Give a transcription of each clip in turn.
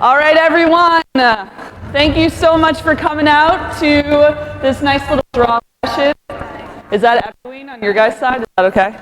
All right, everyone. Thank you so much for coming out to this nice little draw session. Is that echoing on your guys' side? Is that okay?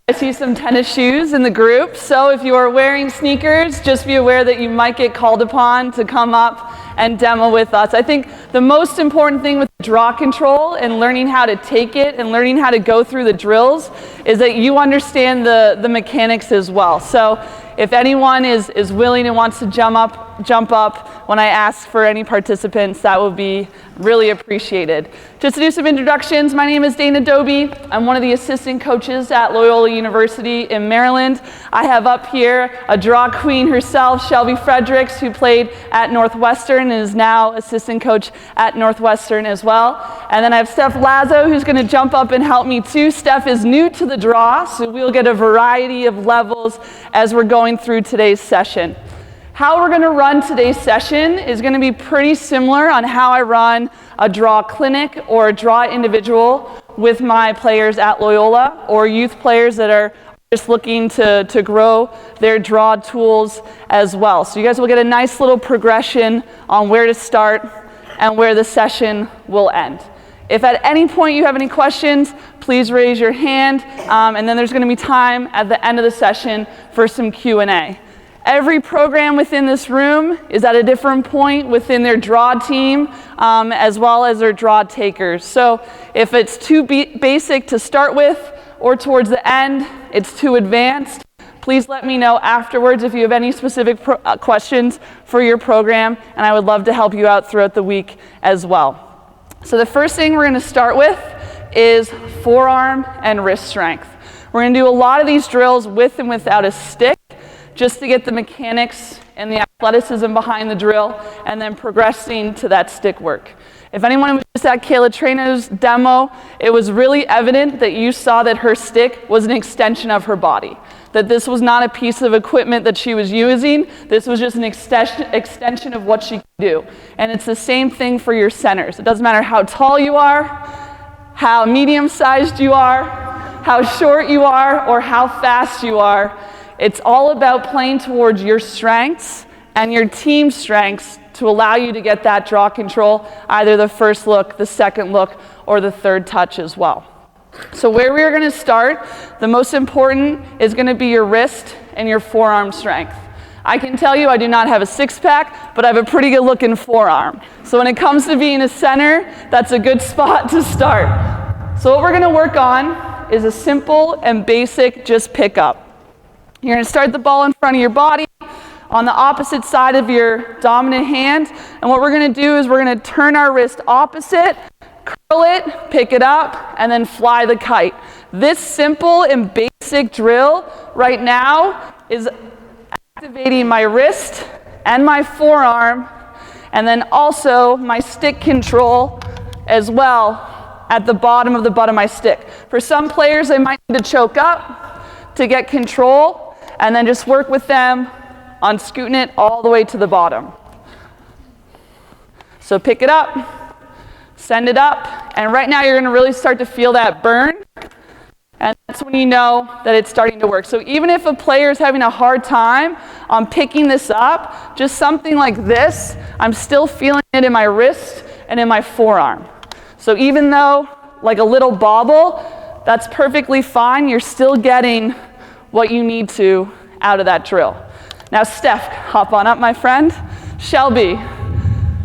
I see some tennis shoes in the group, so if you are wearing sneakers, just be aware that you might get called upon to come up and demo with us. I think the most important thing with draw control and learning how to take it and learning how to go through the drills is that you understand the mechanics as well. So if anyone is willing and wants to jump up when I ask for any participants, that would be really appreciated. Just to do some introductions, my name is Dobbie. I'm one of the assistant coaches at Loyola University in Maryland. I have up here a draw queen herself, Shelby Fredericks, who played at Northwestern and is now assistant coach at Northwestern as well. And then I have Steph Lazo, who's going to jump up and help me too. Steph is new to the draw, so we'll get a variety of levels as we're going through today's session. How we're going to run today's session is going to be pretty similar on how I run a draw clinic or a draw individual with my players at Loyola or youth players that are just looking to grow their draw tools as well. So you guys will get a nice little progression on where to start and where the session will end. If at any point you have any questions, please raise your hand, and then there's going to be time at the end of the session for some Q&A. Every program within this room is at a different point within their draw team, as well as their draw takers. So if it's too basic to start with, or towards the end, it's too advanced, please let me know afterwards if you have any specific questions for your program, and I would love to help you out throughout the week as well. So the first thing we're going to start with is forearm and wrist strength. We're going to do a lot of these drills with and without a stick, just to get the mechanics and the athleticism behind the drill, and then progressing to that stick work. If anyone was just at Kayla Traino's demo, it was really evident that you saw that her stick was an extension of her body. That this was not a piece of equipment that she was using, this was just an extension of what she could do. And it's the same thing for your centers. It doesn't matter how tall you are, how medium-sized you are, how short you are, or how fast you are. It's all about playing towards your strengths and your team's strengths to allow you to get that draw control, either the first look, the second look, or the third touch as well. So where we're going to start, the most important is going to be your wrist and your forearm strength. I can tell you I do not have a six-pack, but I have a pretty good looking forearm. So when it comes to being a center, that's a good spot to start. So what we're going to work on is a simple and basic just pick up. You're going to start the ball in front of your body on the opposite side of your dominant hand. And what we're going to do is we're going to turn our wrist opposite, curl it, pick it up, and then fly the kite. This simple and basic drill right now is activating my wrist and my forearm, and then also my stick control as well at the bottom of the butt of my stick. For some players, they might need to choke up to get control, and then just work with them on scooting it all the way to the bottom. So pick it up, send it up, and right now you're going to really start to feel that burn, and that's when you know that it's starting to work. So even if a player is having a hard time on picking this up, just something like this, I'm still feeling it in my wrist and in my forearm. So even though like a little bobble, that's perfectly fine. You're still getting what you need to out of that drill. Now Steph, hop on up, my friend. Shelby,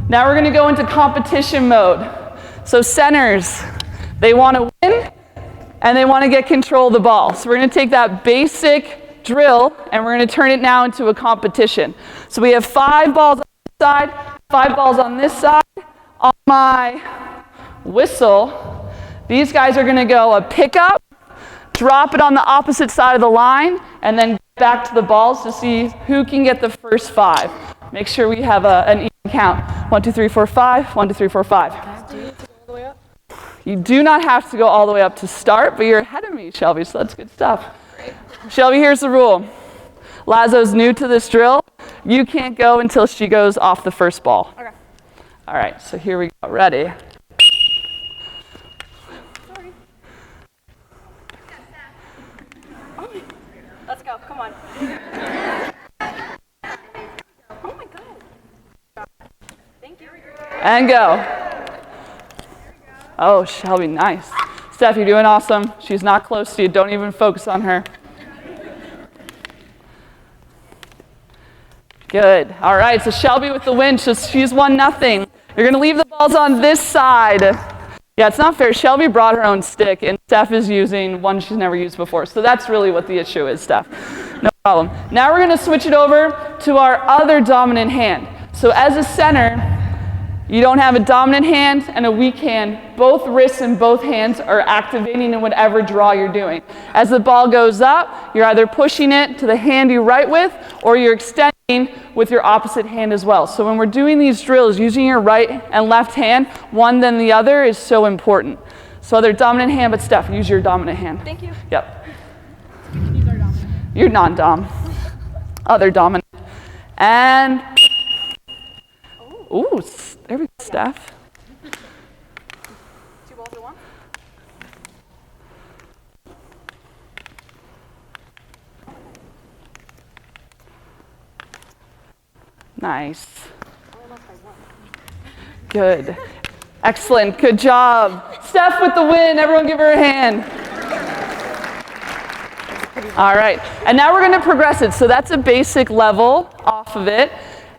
now we're going to go into competition mode. So centers, they want to win and they want to get control of the ball. So we're going to take that basic drill and we're going to turn it now into a competition. So we have 5 balls on this side, 5 balls on this side. On my whistle, these guys are going to go a pickup, drop it on the opposite side of the line, and then back to the balls to see who can get the first 5. Make sure we have an even count. 1, 2, 3, 4, 5. 1, 2, 3, 4, 5. Do you have to go all the way up? You do not have to go all the way up to start, but you're ahead of me, Shelby, so that's good stuff. Great. Shelby, here's the rule. Lazo's new to this drill. You can't go until she goes off the first ball. Okay. All right, so here we go. Ready? Let's go. Come on. And go. Oh, Shelby, nice. Steph, you're doing awesome. She's not close to you. Don't even focus on her. Good. All right, so Shelby with the win. She's 1-0. You're going to leave the balls on this side. Yeah, it's not fair. Shelby brought her own stick, and Steph is using one she's never used before. So that's really what the issue is, Steph. No problem. Now we're going to switch it over to our other dominant hand. So as a center, you don't have a dominant hand and a weak hand. Both wrists and both hands are activating in whatever draw you're doing. As the ball goes up, you're either pushing it to the hand you write with, or you're extending with your opposite hand as well. So when we're doing these drills, using your right and left hand, one then the other, is so important. So other dominant hand, but Steph, use your dominant hand. Thank you. Yep. So we can use our dominant. You're non-dom. Other dominant. And, ooh, there we go, Steph. 2 balls at once. Nice. Good. Excellent. Good job. Steph with the win. Everyone give her a hand. All right. And now we're going to progress it. So that's a basic level off of it.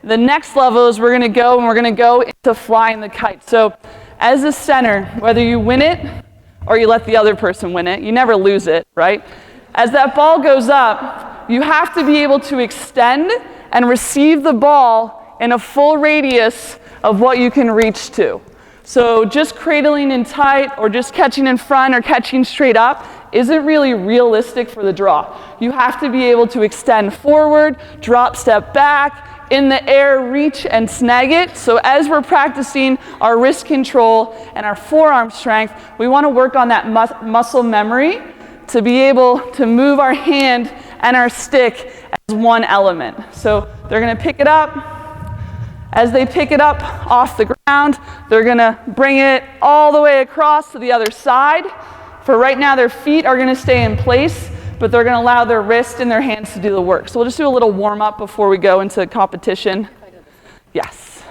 The next level is we're going to go into flying the kite. So as a center, whether you win it or you let the other person win it, you never lose it, right? As that ball goes up, you have to be able to extend and receive the ball in a full radius of what you can reach to. So just cradling in tight or just catching in front or catching straight up isn't really realistic for the draw. You have to be able to extend forward, drop, step back, in the air, reach and snag it. So as we're practicing our wrist control and our forearm strength, we want to work on that muscle memory to be able to move our hand and our stick as one element. So they're going to pick it up. As they pick it up off the ground, they're going to bring it all the way across to the other side. For right now, their feet are going to stay in place, but they're going to allow their wrist and their hands to do the work. So we'll just do a little warm-up before we go into competition. Yes.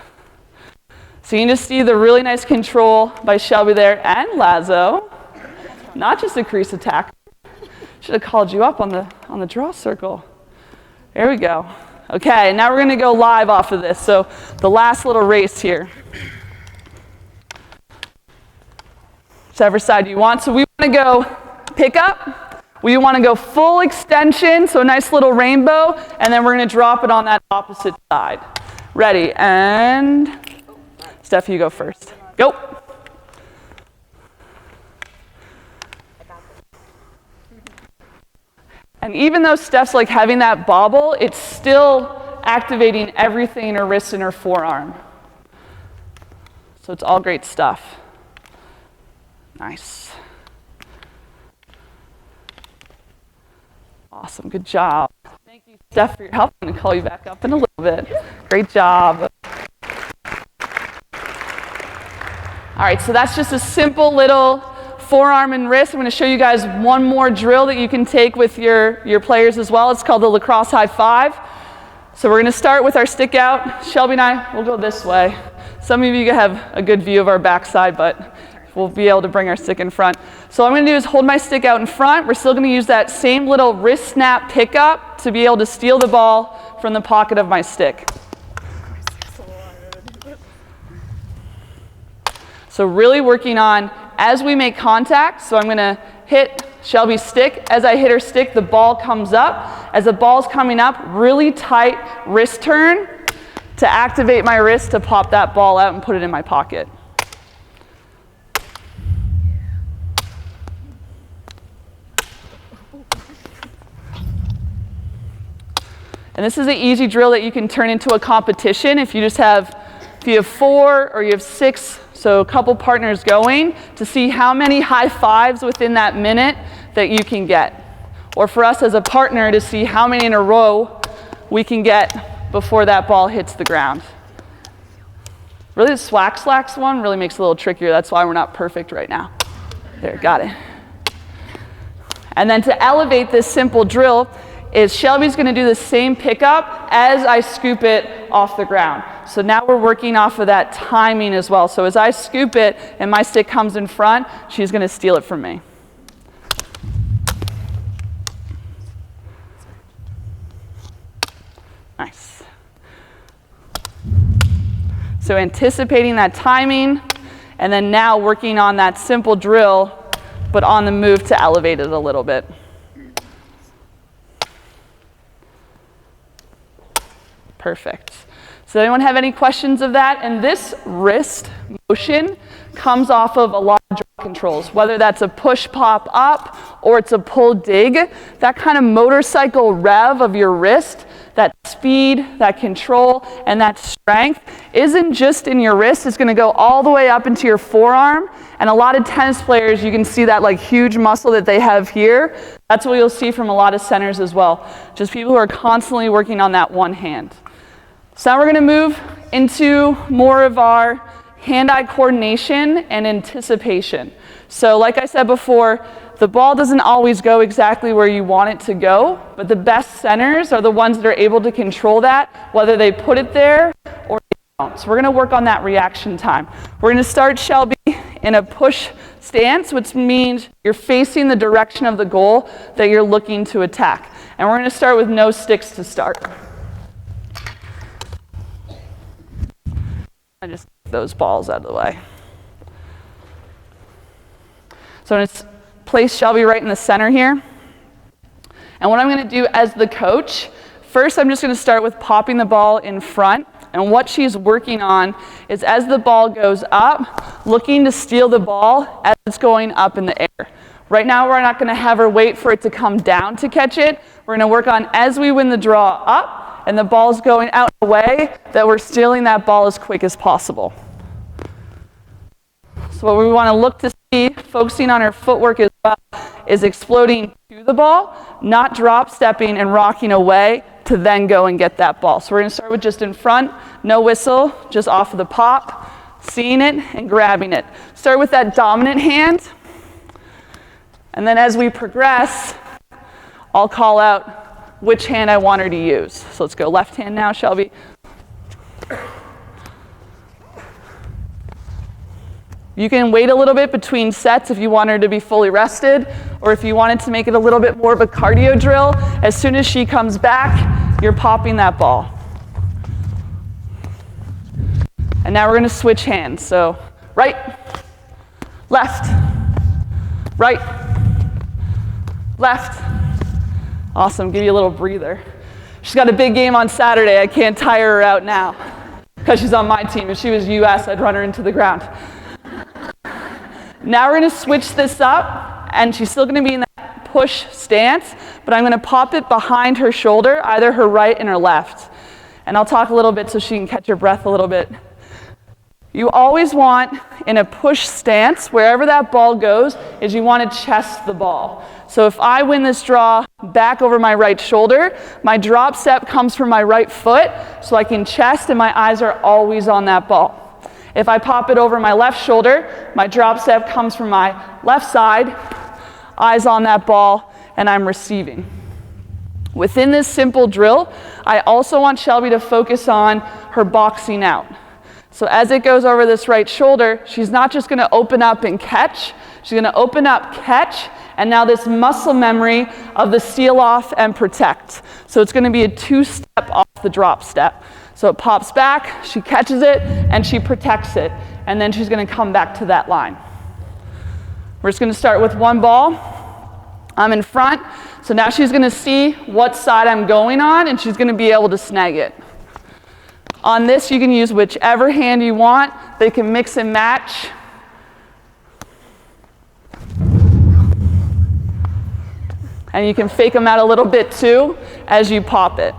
So you can just see the really nice control by Shelby there and Lazo. Not just a crease attack. Should have called you up on the draw circle. There we go. Okay, now we're going to go live off of this. So the last little race here. Whichever side you want. So we want to go pick up. We want to go full extension, so a nice little rainbow, and then we're going to drop it on that opposite side. Ready, and Steph, you go first. Go. And even though Steph's like having that bobble, it's still activating everything in her wrist and her forearm. So it's all great stuff. Nice. Awesome, good job. Thank you, Steph, for your help. I'm going to call you back up in a little bit. Great job. All right, so that's just a simple little forearm and wrist. I'm going to show you guys one more drill that you can take with your players as well. It's called the lacrosse high five. So we're going to start with our stick out. Shelby and I will go this way. Some of you have a good view of our backside, but we'll be able to bring our stick in front. So what I'm going to do is hold my stick out in front. We're still going to use that same little wrist snap pickup to be able to steal the ball from the pocket of my stick. So really working on as we make contact. So I'm going to hit Shelby's stick. As I hit her stick, the ball comes up. As the ball's coming up, really tight wrist turn to activate my wrist to pop that ball out and put it in my pocket. And this is an easy drill that you can turn into a competition if you have 4 or you have 6, so a couple partners going, to see how many high fives within that minute that you can get. Or for us as a partner to see how many in a row we can get before that ball hits the ground. Really the swag slacks one really makes it a little trickier. That's why we're not perfect right now. There, got it. And then to elevate this simple drill is Shelby's going to do the same pickup as I scoop it off the ground. So now we're working off of that timing as well. So as I scoop it and my stick comes in front, she's going to steal it from me. Nice. So anticipating that timing, and then now working on that simple drill, but on the move to elevate it a little bit. Perfect. So anyone have any questions of that? And this wrist motion comes off of a lot of draw controls, whether that's a push pop up or it's a pull dig. That kind of motorcycle rev of your wrist, that speed, that control, and that strength isn't just in your wrist. It's going to go all the way up into your forearm. And a lot of tennis players, you can see that like huge muscle that they have here. That's what you'll see from a lot of centers as well. Just people who are constantly working on that one hand. So now we're going to move into more of our hand-eye coordination and anticipation. So like I said before, the ball doesn't always go exactly where you want it to go, but the best centers are the ones that are able to control that, whether they put it there or they don't. So we're going to work on that reaction time. We're going to start, Shelby, in a push stance, which means you're facing the direction of the goal that you're looking to attack. And we're going to start with no sticks to start. I just take those balls out of the way. So I'm going to place Shelby right in the center here. And what I'm going to do as the coach, first I'm just going to start with popping the ball in front. And what she's working on is as the ball goes up, looking to steal the ball as it's going up in the air. Right now we're not going to have her wait for it to come down to catch it. We're going to work on as we win the draw up, and the ball's going out in a way that we're stealing that ball as quick as possible. So what we want to look to see, focusing on her footwork as well, is exploding to the ball, not drop stepping and rocking away to then go and get that ball. So we're going to start with just in front, no whistle, just off of the pop, seeing it and grabbing it. Start with that dominant hand, and then as we progress, I'll call out which hand I want her to use. So let's go left hand now, Shelby. You can wait a little bit between sets if you want her to be fully rested, or if you wanted to make it a little bit more of a cardio drill. As soon as she comes back, you're popping that ball. And now we're going to switch hands. So right, left, right, left. Awesome, give you a little breather. She's got a big game on Saturday. I can't tire her out now because she's on my team. If she was US, I'd run her into the ground. Now we're going to switch this up, and she's still going to be in that push stance, but I'm going to pop it behind her shoulder, either her right and her left. And I'll talk a little bit so she can catch her breath a little bit. You always want, in a push stance, wherever that ball goes, is you want to chest the ball. So if I win this draw back over my right shoulder, my drop step comes from my right foot, so I can chest and my eyes are always on that ball. If I pop it over my left shoulder, my drop step comes from my left side, eyes on that ball, and I'm receiving. Within this simple drill, I also want Shelby to focus on her boxing out. So as it goes over this right shoulder, she's not just going to open up and catch. She's going to open up, catch, and now this muscle memory of the seal off and protect. So it's going to be a two-step off the drop step. So it pops back, she catches it, and she protects it. And then she's going to come back to that line. We're just going to start with one ball. I'm in front. So now she's going to see what side I'm going on, and she's going to be able to snag it. On this, you can use whichever hand you want. They can mix and match. And you can fake them out a little bit too as you pop it.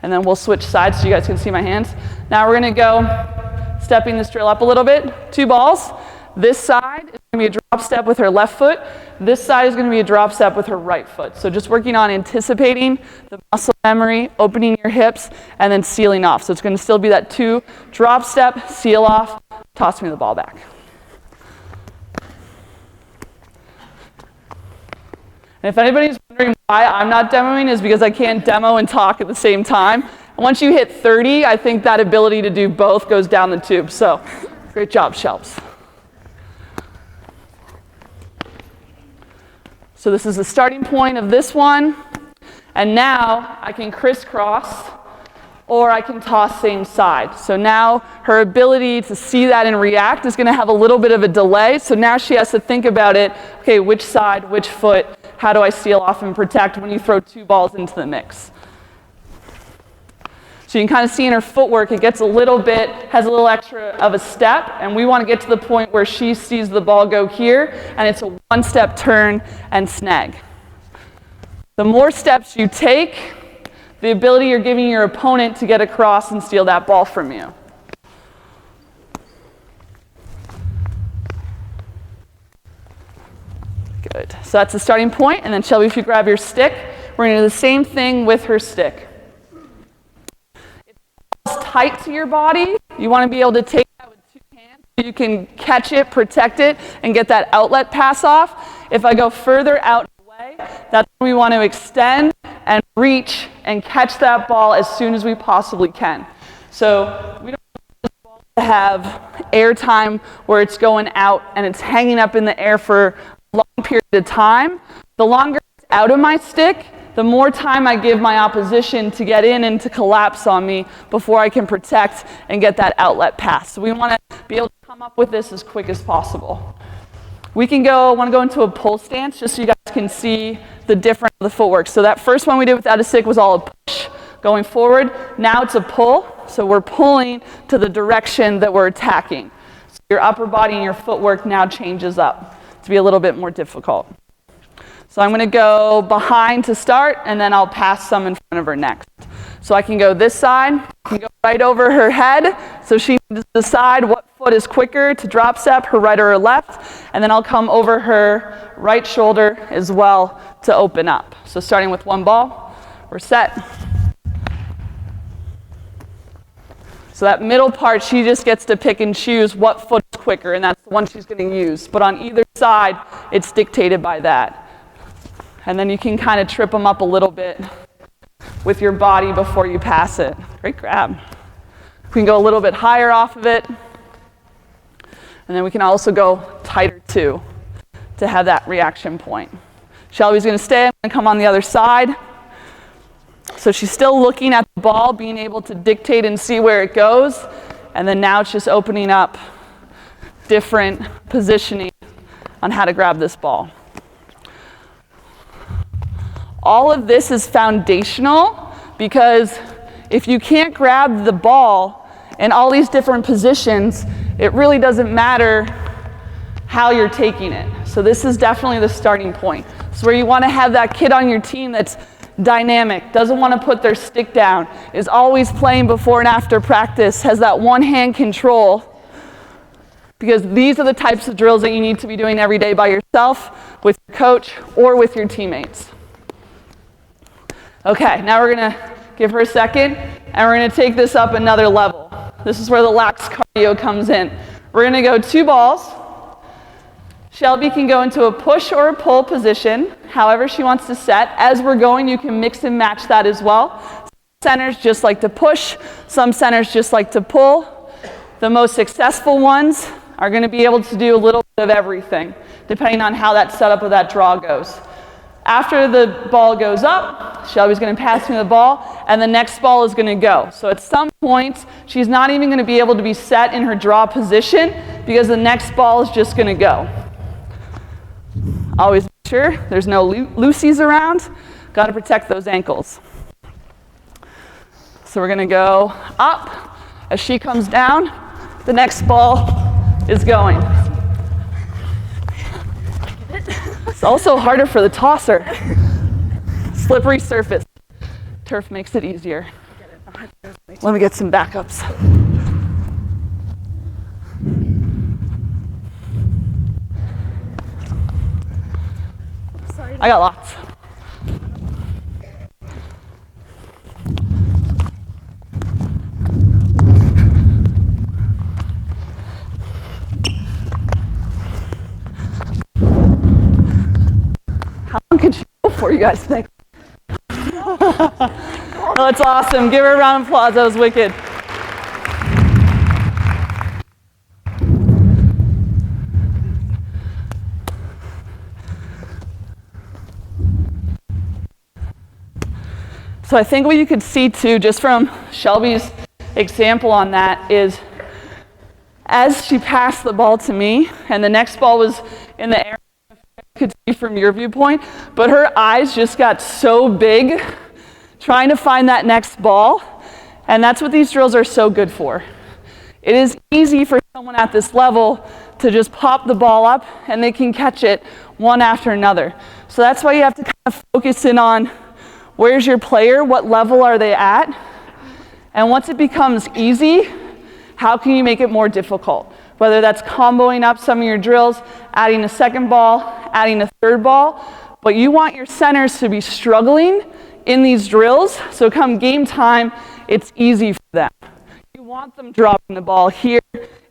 And then we'll switch sides so you guys can see my hands. Now we're going to go stepping this drill up a little bit. Two balls. This side is going to be a drop step with her left foot. This side is going to be a drop step with her right foot. So just working on anticipating the muscle memory, opening your hips, and then sealing off. So it's going to still be that two drop step, seal off, toss me the ball back. And if anybody's wondering why I'm not demoing is because I can't demo and talk at the same time. Once you hit 30, I think that ability to do both goes down the tube. So great job, Shelps. So this is the starting point of this one. And now I can crisscross or I can toss same side. So now her ability to see that and react is going to have a little bit of a delay. So now she has to think about it. Okay, which side, which foot, how do I seal off and protect when you throw two balls into the mix? So you can kind of see in her footwork, it gets a little bit, has a little extra of a step, and we want to get to the point where she sees the ball go here, and it's a one-step turn and snag. The more steps you take, the ability you're giving your opponent to get across and steal that ball from you. Good. So that's the starting point, and then Shelby, if you grab your stick, we're going to do the same thing with her stick. It's tight to your body. You want to be able to take that with two hands so you can catch it, protect it, and get that outlet pass off. If I go further out of the way, that's when we want to extend and reach and catch that ball as soon as we possibly can. So we don't want this ball to have air time where it's going out and it's hanging up in the air for a long period of time. The longer it's out of my stick, the more time I give my opposition to get in and to collapse on me before I can protect and get that outlet pass. So we want to be able to come up with this as quick as possible. We can want to go into a pull stance just so you guys can see the difference of the footwork. So that first one we did without a stick was all a push going forward. Now it's a pull, so we're pulling to the direction that we're attacking. So your upper body and your footwork now changes up to be a little bit more difficult. So I'm going to go behind to start, and then I'll pass some in front of her next. So I can go this side, I can go right over her head, so she needs to decide what foot is quicker to drop step, her right or her left, and then I'll come over her right shoulder as well to open up. So starting with one ball, we're set. So that middle part, she just gets to pick and choose what foot is quicker, and that's the one she's going to use. But on either side, it's dictated by that. And then you can kind of trip them up a little bit with your body before you pass it. Great grab. We can go a little bit higher off of it. And then we can also go tighter too to have that reaction point. Shelby's going to stay. I'm going to come on the other side. So she's still looking at the ball, being able to dictate and see where it goes. And then now it's just opening up different positioning on how to grab this ball. All of this is foundational because if you can't grab the ball in all these different positions, it really doesn't matter how you're taking it. So this is definitely the starting point. It's where you want to have that kid on your team that's dynamic, doesn't want to put their stick down, is always playing before and after practice, has that one-hand control, because these are the types of drills that you need to be doing every day by yourself, with your coach, or with your teammates. Okay, now we're going to give her a second, and we're going to take this up another level. This is where the lax cardio comes in. We're going to go two balls. Shelby can go into a push or a pull position, however she wants to set. As we're going, you can mix and match that as well. Some centers just like to push, some centers just like to pull. The most successful ones are going to be able to do a little bit of everything, depending on how that setup of that draw goes. After the ball goes up, Shelby's going to pass me the ball, and the next ball is going to go. So at some point, she's not even going to be able to be set in her draw position because the next ball is just going to go. Always make sure there's no loosies around. Got to protect those ankles. So we're going to go up. As she comes down, the next ball is going. It's also harder for the tosser. Slippery surface. Turf makes it easier. Let me get some backups. I got lots. How long can she go for, you guys think? Oh, that's awesome. Give her a round of applause. That was wicked. So I think what you could see too, just from Shelby's example on that, is as she passed the ball to me, and the next ball was in the air, you could see from your viewpoint, but her eyes just got so big trying to find that next ball, and that's what these drills are so good for. It is easy for someone at this level to just pop the ball up and they can catch it one after another. So that's why you have to kind of focus in on where's your player, what level are they at, and once it becomes easy, how can you make it more difficult? Whether that's comboing up some of your drills, adding a second ball, adding a third ball, but you want your centers to be struggling in these drills, so come game time, it's easy for them. You want them dropping the ball here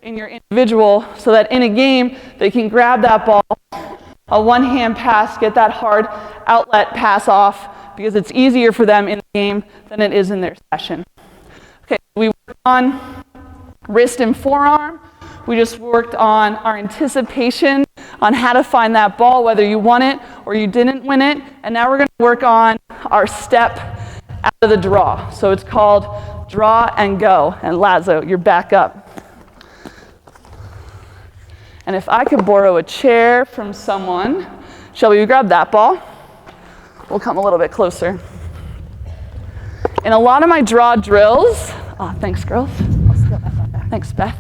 in your individual so that in a game, they can grab that ball, a one-hand pass, get that hard outlet pass off, because it's easier for them in the game than it is in their session. Okay, we worked on wrist and forearm. We just worked on our anticipation on how to find that ball, whether you won it or you didn't win it. And now we're going to work on our step out of the draw. So it's called draw and go. And Lazo, you're back up. And if I could borrow a chair from someone, Shelby, you grab that ball. We'll come a little bit closer. In a lot of my draw drills, oh, thanks, girls. Thanks, Beth.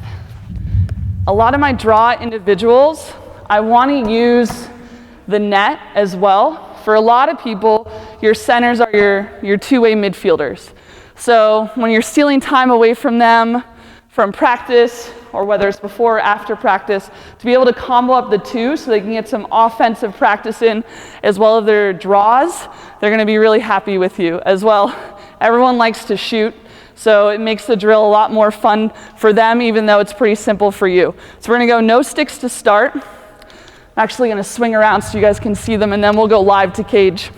A lot of my draw individuals, I want to use the net as well. For a lot of people, your centers are your two-way midfielders. So when you're stealing time away from them from practice, or whether it's before or after practice, to be able to combo up the two so they can get some offensive practice in as well as their draws, they're going to be really happy with you as well. Everyone likes to shoot, so it makes the drill a lot more fun for them, even though it's pretty simple for you. So we're going to go no sticks to start. I'm actually going to swing around so you guys can see them, and then we'll go live to cage.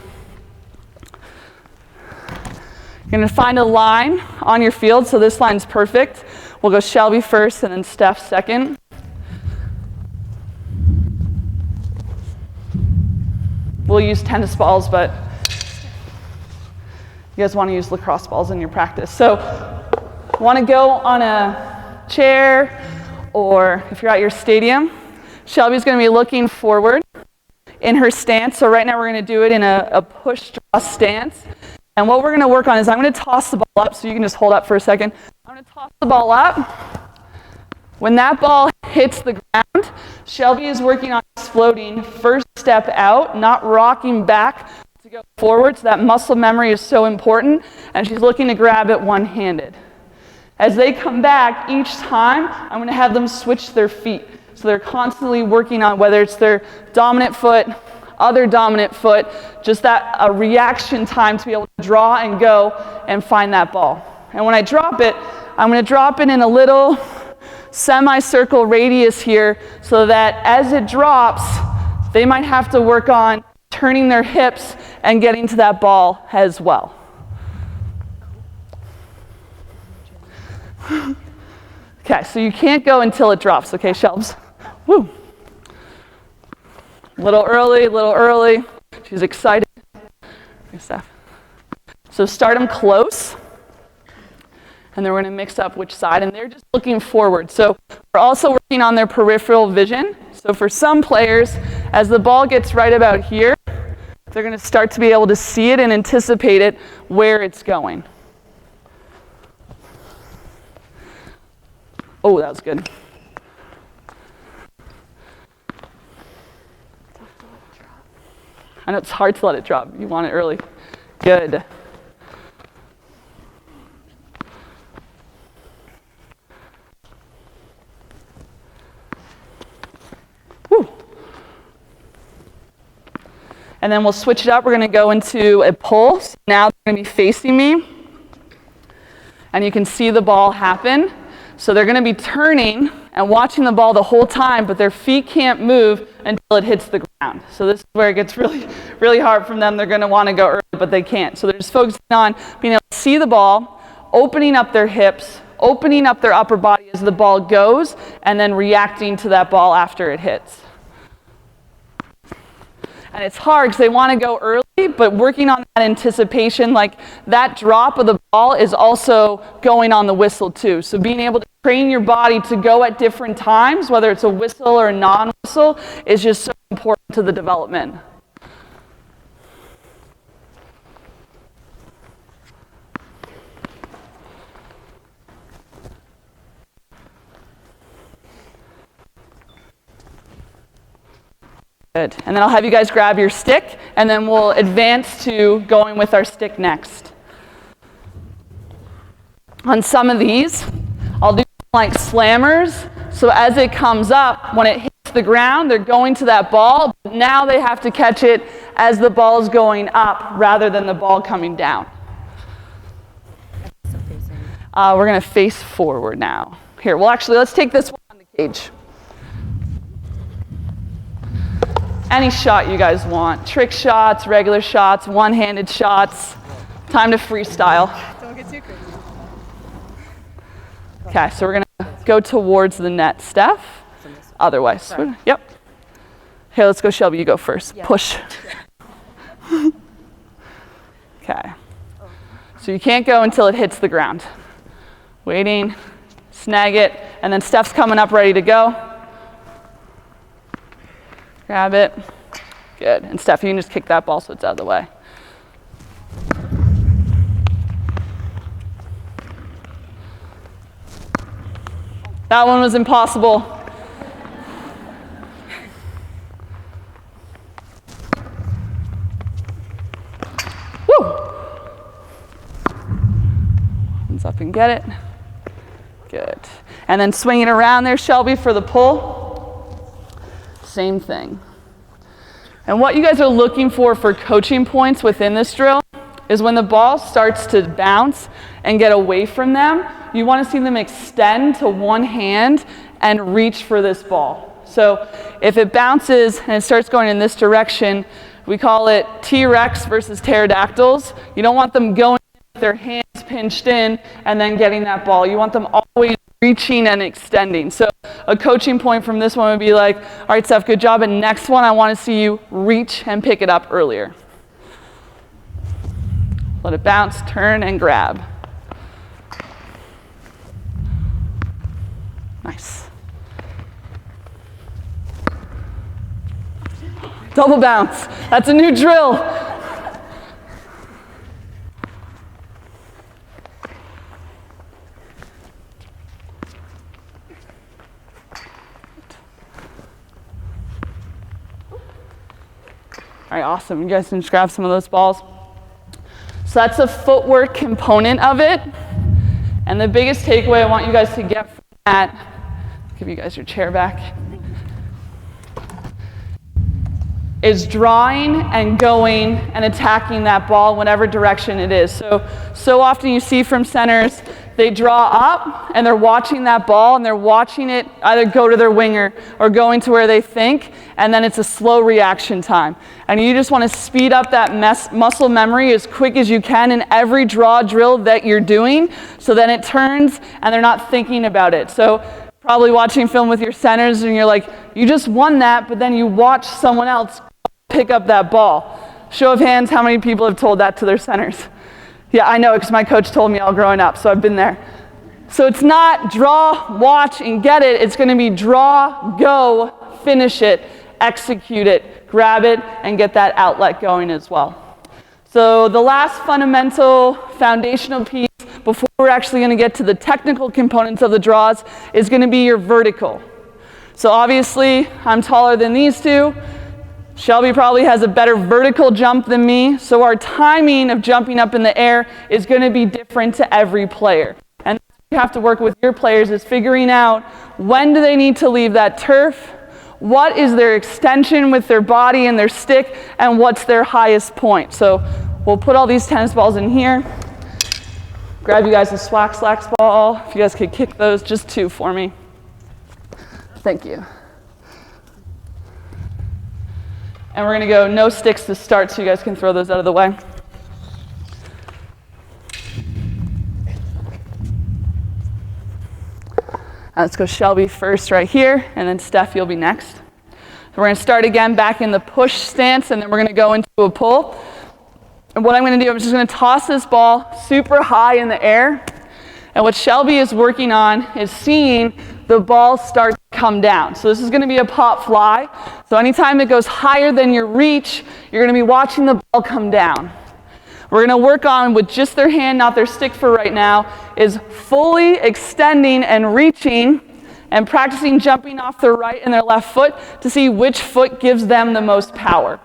You're going to find a line on your field, so this line's perfect. We'll go Shelby first and then Steph second. We'll use tennis balls, but you guys want to use lacrosse balls in your practice. So want to go on a chair, or if you're at your stadium, Shelby's going to be looking forward in her stance. So right now we're going to do it in a push draw stance. And what we're going to work on is I'm going to toss the ball up, so you can just hold up for a second. I'm going to toss the ball up. When that ball hits the ground, Shelby is working on exploding first step out, not rocking back to go forward. So that muscle memory is so important, and she's looking to grab it one-handed. As they come back, each time, I'm going to have them switch their feet. So they're constantly working on whether it's their dominant foot, other dominant foot, just that a reaction time to be able to draw and go and find that ball. And when I drop it, I'm going to drop it in a little semicircle radius here so that as it drops, they might have to work on turning their hips and getting to that ball as well. Okay, so you can't go until it drops, okay, Shelves? Woo. Little early. She's excited. Good stuff. So start them close, and then we're going to mix up which side, and they're just looking forward. So we're also working on their peripheral vision. So for some players, as the ball gets right about here, they're going to start to be able to see it and anticipate it where it's going. Oh, that was good. I know it's hard to let it drop. You want it early. Good. Woo. And then we'll switch it up. We're going to go into a pull. So now they're going to be facing me. And you can see the ball happen. So they're going to be turning and watching the ball the whole time, but their feet can't move until it hits the ground. So this is where it gets really, really hard from them. They're going to want to go early, but they can't. So they're just focusing on being able to see the ball, opening up their hips, opening up their upper body as the ball goes, and then reacting to that ball after it hits. And it's hard because they want to go early, but working on that anticipation, like that drop of the ball is also going on the whistle too. So being able to train your body to go at different times, whether it's a whistle or a non-whistle, is just so important to the development. Good. And then I'll have you guys grab your stick, and then we'll advance to going with our stick next. On some of these, I'll do like slammers. So as it comes up, when it hits the ground, they're going to that ball. But now they have to catch it as the ball is going up rather than the ball coming down. We're going to face forward now. Here, well, actually, let's take this one on the cage. Any shot you guys want. Trick shots, regular shots, one-handed shots. Time to freestyle. Don't get too crazy. Okay, so we're going to go towards the net. Steph? Otherwise. Sorry. Yep. Here, let's go, Shelby. You go first. Yeah. Push. Okay. So you can't go until it hits the ground. Waiting, snag it, and then Steph's coming up ready to go. Grab it. Good. And Steph, you can just kick that ball so it's out of the way. That one was impossible. Woo! Hands up and get it. Good. And then swing it around there, Shelby, for the pull. Same thing. And what you guys are looking for coaching points within this drill is when the ball starts to bounce and get away from them, you want to see them extend to one hand and reach for this ball. So if it bounces and it starts going in this direction, we call it T-Rex versus pterodactyls. You don't want them going with their hands pinched in and then getting that ball. You want them always reaching and extending. So a coaching point from this one would be like, all right, Steph, good job. And next one, I want to see you reach and pick it up earlier. Let it bounce, turn, and grab. Nice. Double bounce. That's a new drill. All right, awesome. You guys can just grab some of those balls. So that's a footwork component of it. And the biggest takeaway I want you guys to get from that, give you guys your chair back, is drawing and going and attacking that ball whatever direction it is. So often you see from centers, they draw up and they're watching that ball and they're watching it either go to their winger or going to where they think, and then it's a slow reaction time. And you just want to speed up that muscle memory as quick as you can in every draw drill that you're doing, so then it turns and they're not thinking about it. So probably watching film with your centers and you're like, you just won that, but then you watch someone else pick up that ball. Show of hands, how many people have told that to their centers? Yeah, I know, because my coach told me all growing up, so I've been there. So it's not draw, watch, and get it. It's going to be draw, go, finish it, execute it, grab it, and get that outlet going as well. So the last fundamental foundational piece before we're actually going to get to the technical components of the draws is going to be your vertical. So obviously, I'm taller than these two. Shelby probably has a better vertical jump than me, so our timing of jumping up in the air is going to be different to every player. And you have to work with your players is figuring out when do they need to leave that turf, what is their extension with their body and their stick, and what's their highest point. So we'll put all these tennis balls in here. Grab you guys a slacks ball. If you guys could kick those, just two for me. Thank you. And we're going to go no sticks to start, so you guys can throw those out of the way. Let's go Shelby first right here, and then Steph, you'll be next. So we're going to start again back in the push stance, and then we're going to go into a pull. And what I'm going to do, I'm just going to toss this ball super high in the air. And what Shelby is working on is seeing the ball start to come down. So this is going to be a pop fly. So anytime it goes higher than your reach, you're going to be watching the ball come down. We're going to work on, with just their hand, not their stick for right now, is fully extending and reaching and practicing jumping off their right and their left foot to see which foot gives them the most power.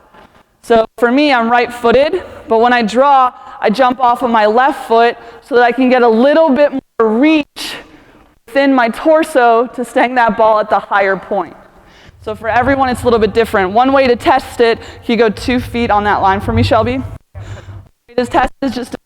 So for me, I'm right-footed, but when I draw, I jump off of my left foot so that I can get a little bit more reach within my torso to stang that ball at the higher point. So for everyone, it's a little bit different. One way to test it, you go 2 feet on that line for me, Shelby. This test is just to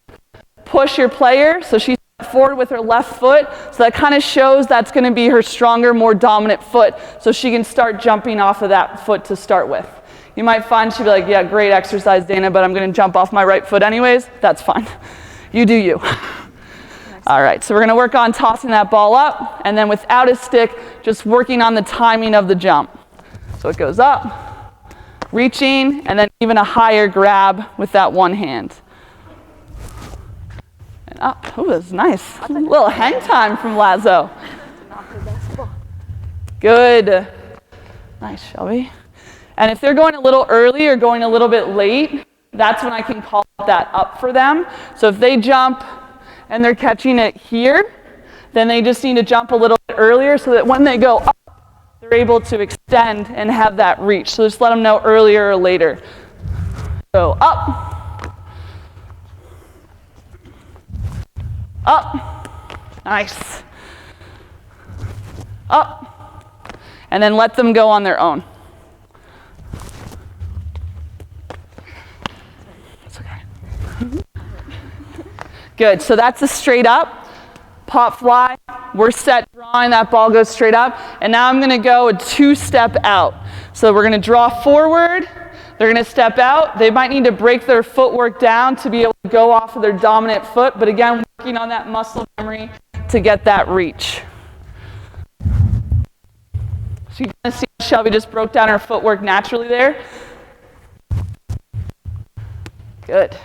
push your player so she's forward with her left foot, so that kind of shows that's going to be her stronger, more dominant foot, so she can start jumping off of that foot to start with. You might find she'll be like, yeah, great exercise, Dana, but I'm going to jump off my right foot anyways. That's fine. You do you. All right, so we're going to work on tossing that ball up, and then without a stick, just working on the timing of the jump. So it goes up, reaching, and then even a higher grab with that one hand. And up. Oh, that's nice. A little hang time from Lazo. Good. Nice, Shelby. And if they're going a little early or going a little bit late, that's when I can call that up for them. So if they jump and they're catching it here, then they just need to jump a little bit earlier so that when they go up, they're able to extend and have that reach. So just let them know earlier or later. So up. Up. Nice. Up. And then let them go on their own. It's okay. Good. So that's a straight up. Pop fly. We're set drawing. That ball goes straight up. And now I'm going to go a 2-step out. So we're going to draw forward. They're going to step out. They might need to break their footwork down to be able to go off of their dominant foot. But again, working on that muscle memory to get that reach. So you can see Shelby just broke down her footwork naturally there. Good.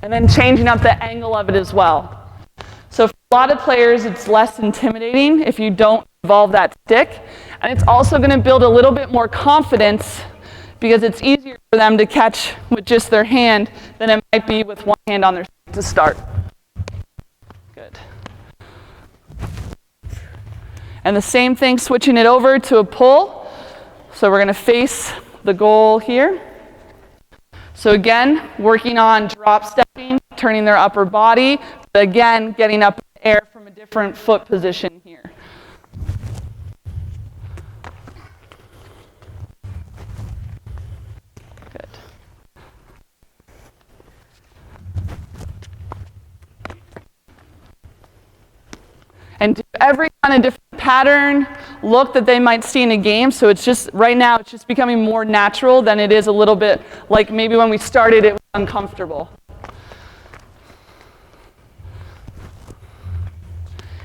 And then changing up the angle of it as well. So for a lot of players, it's less intimidating if you don't involve that stick. And it's also going to build a little bit more confidence because it's easier for them to catch with just their hand than it might be with one hand on their stick to start. Good. And the same thing, switching it over to a pull. So we're going to face the goal here. So again, working on drop stepping, turning their upper body, but again, getting up in the air from a different foot position here. Good. And do every kind of different pattern, look that they might see in a game. So it's just, right now, it's just becoming more natural than it is a little bit like maybe when we started it was uncomfortable.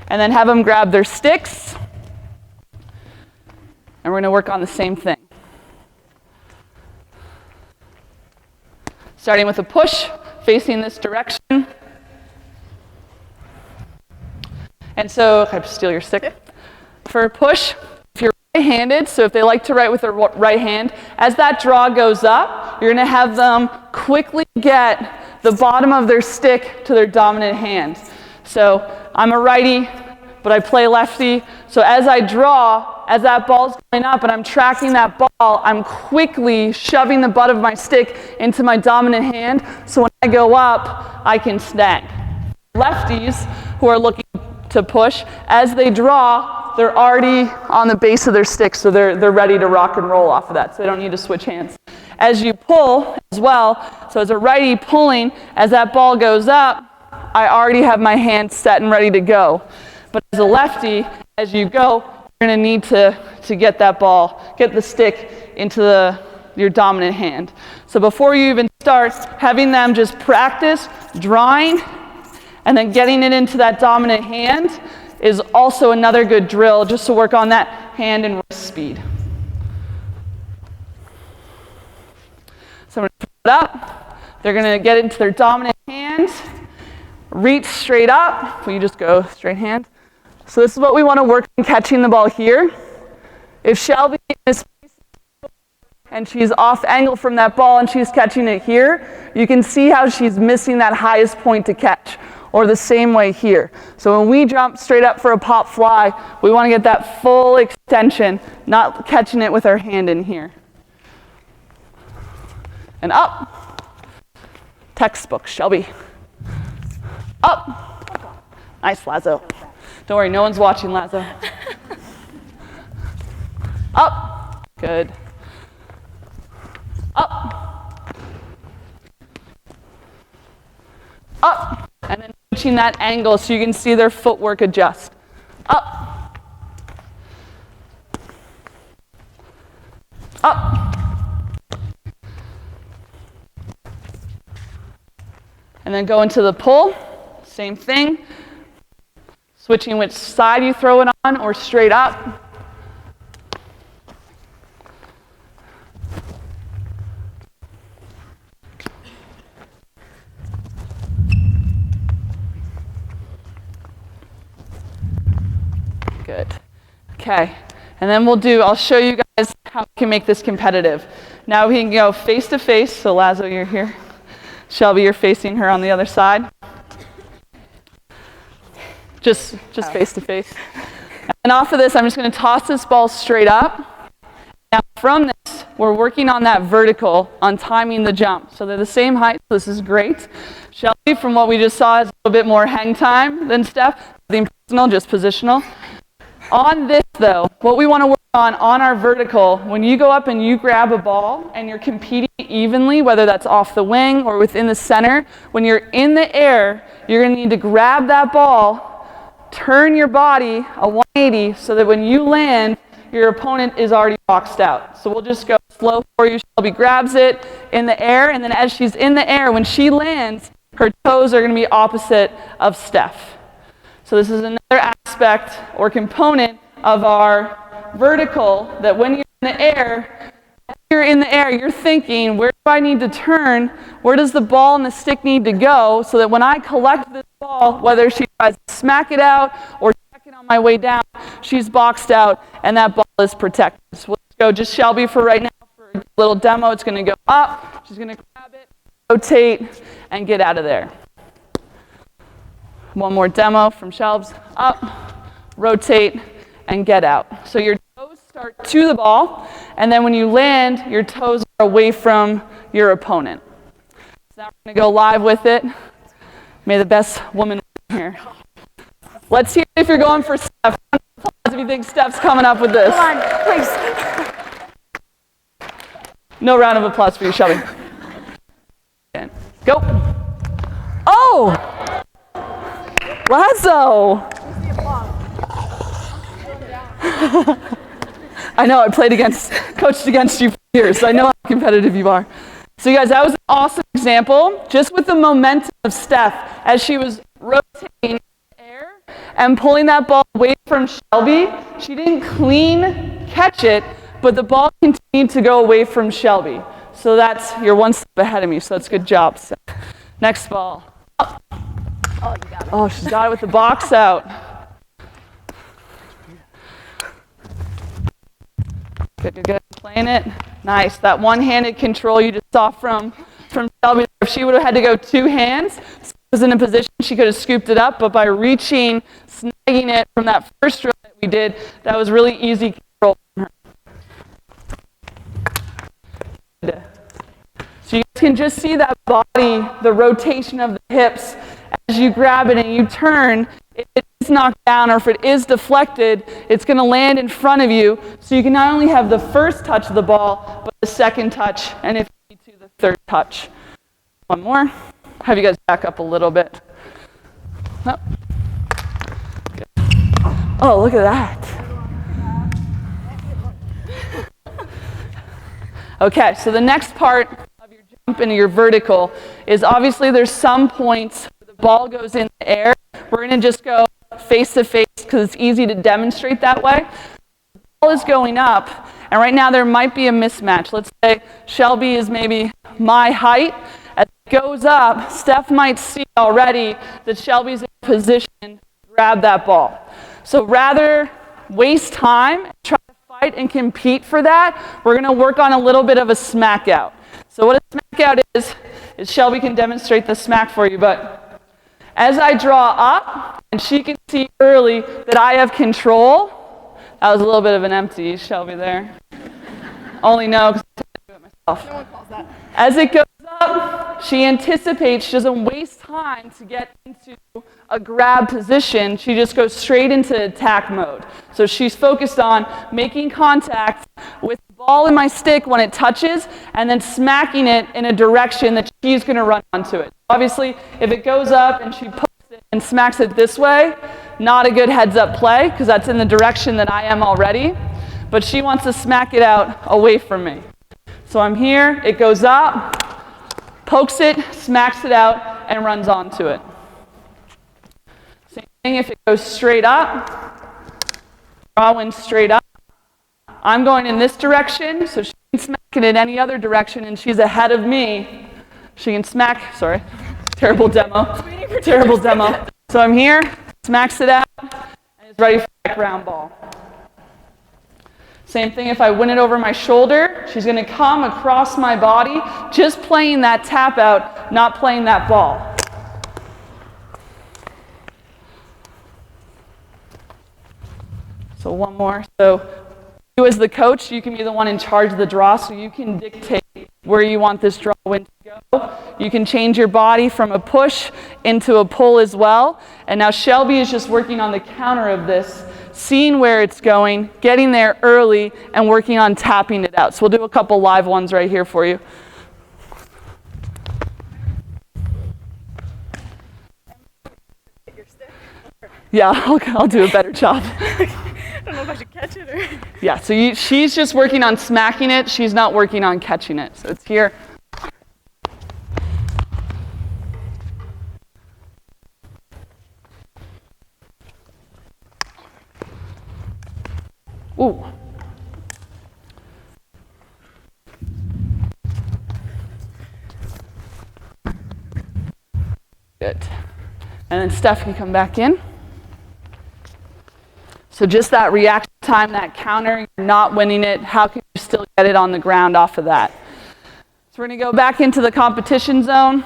And then have them grab their sticks. And we're going to work on the same thing. Starting with a push, facing this direction. And so, can I steal your stick? For a push, if you're right-handed, so if they like to write with their right hand, as that draw goes up, you're going to have them quickly get the bottom of their stick to their dominant hand. So I'm a righty, but I play lefty. So as I draw, as that ball's going up and I'm tracking that ball, I'm quickly shoving the butt of my stick into my dominant hand. So when I go up, I can snag. Lefties who are looking to push, as they draw, they're already on the base of their stick, so they're ready to rock and roll off of that, so they don't need to switch hands. As you pull as well, so as a righty pulling, as that ball goes up, I already have my hand set and ready to go. But as a lefty, as you go, you're going to need to get that ball, get the stick into your dominant hand. So before you even start, having them just practice drawing and then getting it into that dominant hand is also another good drill just to work on that hand and wrist speed. So I'm going to put it up. They're going to get into their dominant hand, reach straight up. Will you just go straight hand? So this is what we want to work on, catching the ball here. If Shelby is and she's off angle from that ball and she's catching it here, you can see how she's missing that highest point to catch, or the same way here. So when we jump straight up for a pop fly, we want to get that full extension, not catching it with our hand in here. And up. Textbook, Shelby. Up. Nice, Lazo. Don't worry, no one's watching, Lazo. Up. Good. Up. Up. And then reaching that angle so you can see their footwork adjust. Up. Up. And then go into the pull. Same thing. Switching which side you throw it on, or straight up. Good. Okay. And then I'll show you guys how we can make this competitive. Now we can go face to face. So Lazo, you're here. Shelby, you're facing her on the other side. Just face to face. And off of this, I'm just going to toss this ball straight up. Now from this, we're working on that vertical, on timing the jump. So they're the same height, so this is great. Shelby, from what we just saw, is a little bit more hang time than Steph. Nothing personal, just positional. On this, though, what we want to work on our vertical, when you go up and you grab a ball and you're competing evenly, whether that's off the wing or within the center, when you're in the air, you're going to need to grab that ball, turn your body a 180 so that when you land, your opponent is already boxed out. So we'll just go slow for you. Shelby grabs it in the air, and then as she's in the air, when she lands, her toes are going to be opposite of Steph. So this is another aspect or component of our vertical, that when you're in the air, you're thinking, where do I need to turn? Where does the ball and the stick need to go so that when I collect this ball, whether she tries to smack it out or check it on my way down, she's boxed out and that ball is protected. So let's go just Shelby for right now for a little demo. It's going to go up. She's going to grab it, rotate, and get out of there. One more demo from Shelbs. Up, rotate, and get out. So your toes start to the ball, and then when you land, your toes are away from your opponent. So now we're going to go live with it. May the best woman win here. Let's hear if you're going for Steph. If you think Steph's coming up with this. Come on, please. No round of applause for you, Shelby. And go. Oh! Lazo! I know, I coached against you for years, so I know how competitive you are. So you guys, that was an awesome example, just with the momentum of Steph as she was rotating in the air and pulling that ball away from Shelby. She didn't clean catch it, but the ball continued to go away from Shelby. So you're one step ahead of me, so that's a good job, Steph. Next ball. Up. Oh, you got it. Oh, she's got it with the box out. Good. Playing it. Nice. That one-handed control you just saw from Shelby. If she would have had to go two hands, was in a position she could have scooped it up, but by reaching, snagging it from that first drill that we did, that was really easy control from her. Good. So you can just see that body, the rotation of the hips, as you grab it and you turn, if it is knocked down or if it is deflected, it's going to land in front of you. So you can not only have the first touch of the ball, but the second touch, and if you need to, the third touch. One more. Have you guys back up a little bit. Oh. Good. Oh, look at that. Okay, so the next part of your jump into your vertical is obviously there's some points where the ball goes in the air. We're going to just go face to face because it's easy to demonstrate that way. The ball is going up, and right now there might be a mismatch. Let's say Shelby is maybe my height. As it goes up, Steph might see already that Shelby's in position to grab that ball. So rather waste time and try to fight and compete for that, we're going to work on a little bit of a smack out. So what a smack out is Shelby can demonstrate the smack for you, but as I draw up, and she can see early that I have control. That was a little bit of an empty, Shelby, there. Only no, because I do it myself. No one calls that. As it goes up, she anticipates, she doesn't waste time to get into a grab position. She just goes straight into attack mode. So she's focused on making contact with the ball in my stick when it touches, and then smacking it in a direction that she's going to run onto it. Obviously, if it goes up and she pokes it and smacks it this way, not a good heads-up play, because that's in the direction that I am already. But she wants to smack it out away from me. So I'm here, it goes up, pokes it, smacks it out, and runs onto it. Same thing if it goes straight up, draw in straight up. I'm going in this direction, so she can smack it in any other direction, and she's ahead of me. She can smack, sorry, terrible demo. Terrible demo. So I'm here, smacks it out, and is ready for that ground ball. Same thing if I win it over my shoulder, she's going to come across my body, just playing that tap out, not playing that ball. So one more. So you as the coach, you can be the one in charge of the draw, so you can dictate where you want this draw win to go. You can change your body from a push into a pull as well. And now Shelby is just working on the counter of this, seeing where it's going, getting there early, and working on tapping it out. So we'll do a couple live ones right here for you. Yeah, I'll do a better job. I don't know if I should catch it or... Yeah, so she's just working on smacking it. She's not working on catching it. So it's here. Ooh. Good. And then Steph can come back in. So just that reaction time, that counter, you're not winning it. How can you still get it on the ground off of that? So we're going to go back into the competition zone.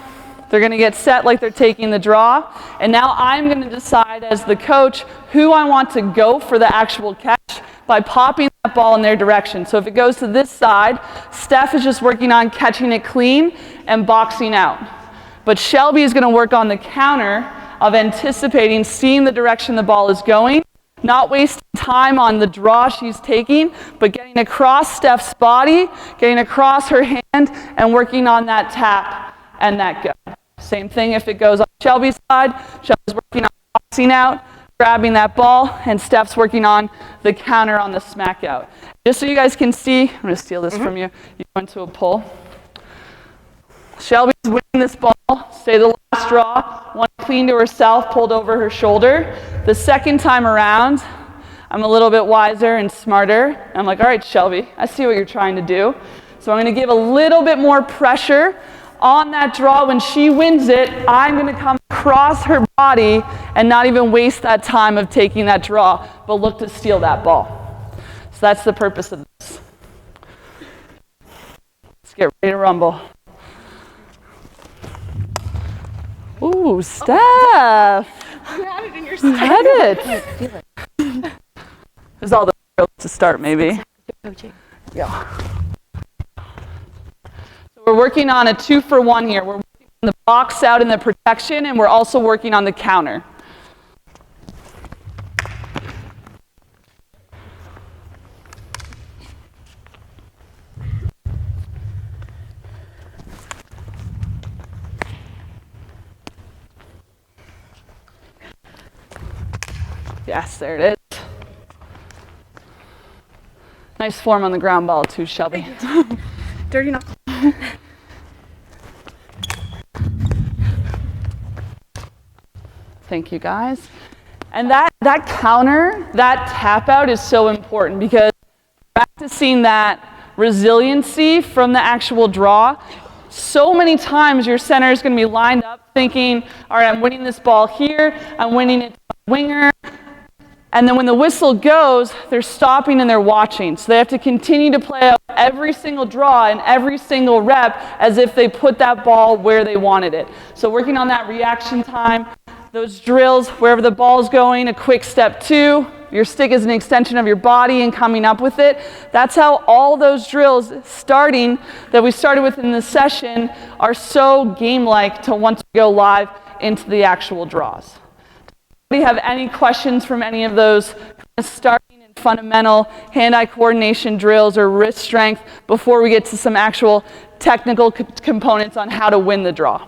They're going to get set like they're taking the draw. And now I'm going to decide as the coach who I want to go for the actual catch by popping that ball in their direction. So if it goes to this side, Steph is just working on catching it clean and boxing out. But Shelby is going to work on the counter of anticipating, seeing the direction the ball is going, not wasting time on the draw she's taking, but getting across Steph's body, getting across her hand, and working on that tap and that go. Same thing if it goes on Shelby's side. Shelby's working on boxing out, grabbing that ball, and Steph's working on the counter on the smack out. Just so you guys can see, I'm going to steal this from you. You go into a pull. Shelby's winning this ball, say the last draw, one clean to herself, pulled over her shoulder. The second time around, I'm a little bit wiser and smarter. I'm like, all right, Shelby, I see what you're trying to do. So I'm going to give a little bit more pressure on that draw. When she wins it, I'm going to come across her body and not even waste that time of taking that draw, but look to steal that ball. So that's the purpose of this. Let's get ready to rumble. Ooh, Steph! You had it in your You had it! There's all the drills to start, maybe. Coaching. Yeah. So we're working on a 2-for-1 here. We're working on the box out and the protection, and we're also working on the counter. Yes, there it is. Nice form on the ground ball too, Shelby. Dirty knuckle. Thank you, guys. And that counter, that tap out is so important because practicing that resiliency from the actual draw, so many times your center is going to be lined up thinking, all right, I'm winning this ball here, I'm winning it to my winger. And then when the whistle goes, they're stopping and they're watching. So they have to continue to play out every single draw and every single rep as if they put that ball where they wanted it. So working on that reaction time, those drills, wherever the ball's going, a quick step 2, your stick is an extension of your body and coming up with it. That's how all those drills that we started with in this session are so game-like to once we go live into the actual draws. Do you have any questions from any of those starting and fundamental hand-eye coordination drills or wrist strength before we get to some actual technical components on how to win the draw?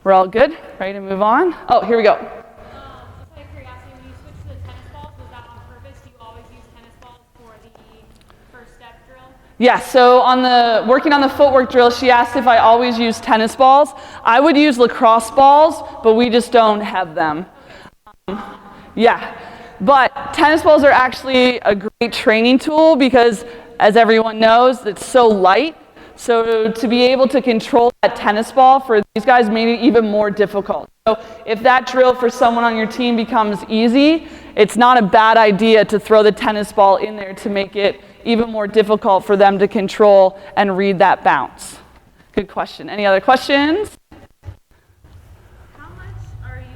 We're all good? Ready to move on? Oh, here we go. Just out of curiosity, when you switch to the tennis balls, was that on purpose? Do you always use tennis balls for the first step drill? Yeah, so working on the footwork drill, she asked if I always use tennis balls. I would use lacrosse balls, but we just don't have them. Yeah, but tennis balls are actually a great training tool because, as everyone knows, it's so light. So to be able to control that tennis ball for these guys made it even more difficult. So if that drill for someone on your team becomes easy, it's not a bad idea to throw the tennis ball in there to make it even more difficult for them to control and read that bounce. Good question. Any other questions? How much are you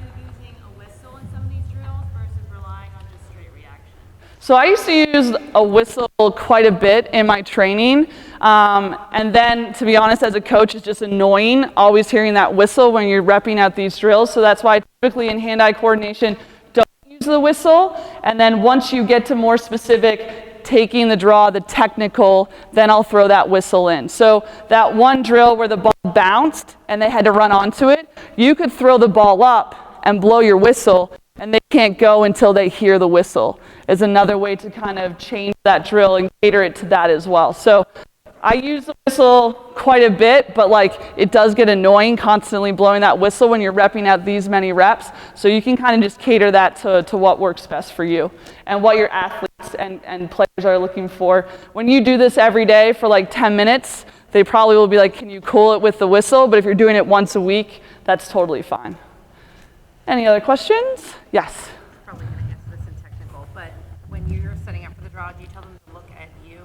using a whistle in some of these drills versus relying on just straight reaction? So I used to use a whistle quite a bit in my training. And then, to be honest, as a coach, it's just annoying always hearing that whistle when you're repping out these drills. So that's why I typically in hand-eye coordination don't use the whistle. And then once you get to more specific, taking the draw, the technical, then I'll throw that whistle in. So that one drill where the ball bounced and they had to run onto it, you could throw the ball up and blow your whistle, and they can't go until they hear the whistle, is another way to kind of change that drill and cater it to that as well. So I use the whistle quite a bit, but it does get annoying constantly blowing that whistle when you're repping out these many reps. So you can kind of just cater that to what works best for you and what your athletes and players are looking for. When you do this every day for 10 minutes, they probably will be like, can you cool it with the whistle? But if you're doing it once a week, that's totally fine. Any other questions? Yes. Probably going to answer this in technical, but when you're setting up for the draw, do you tell them to look at you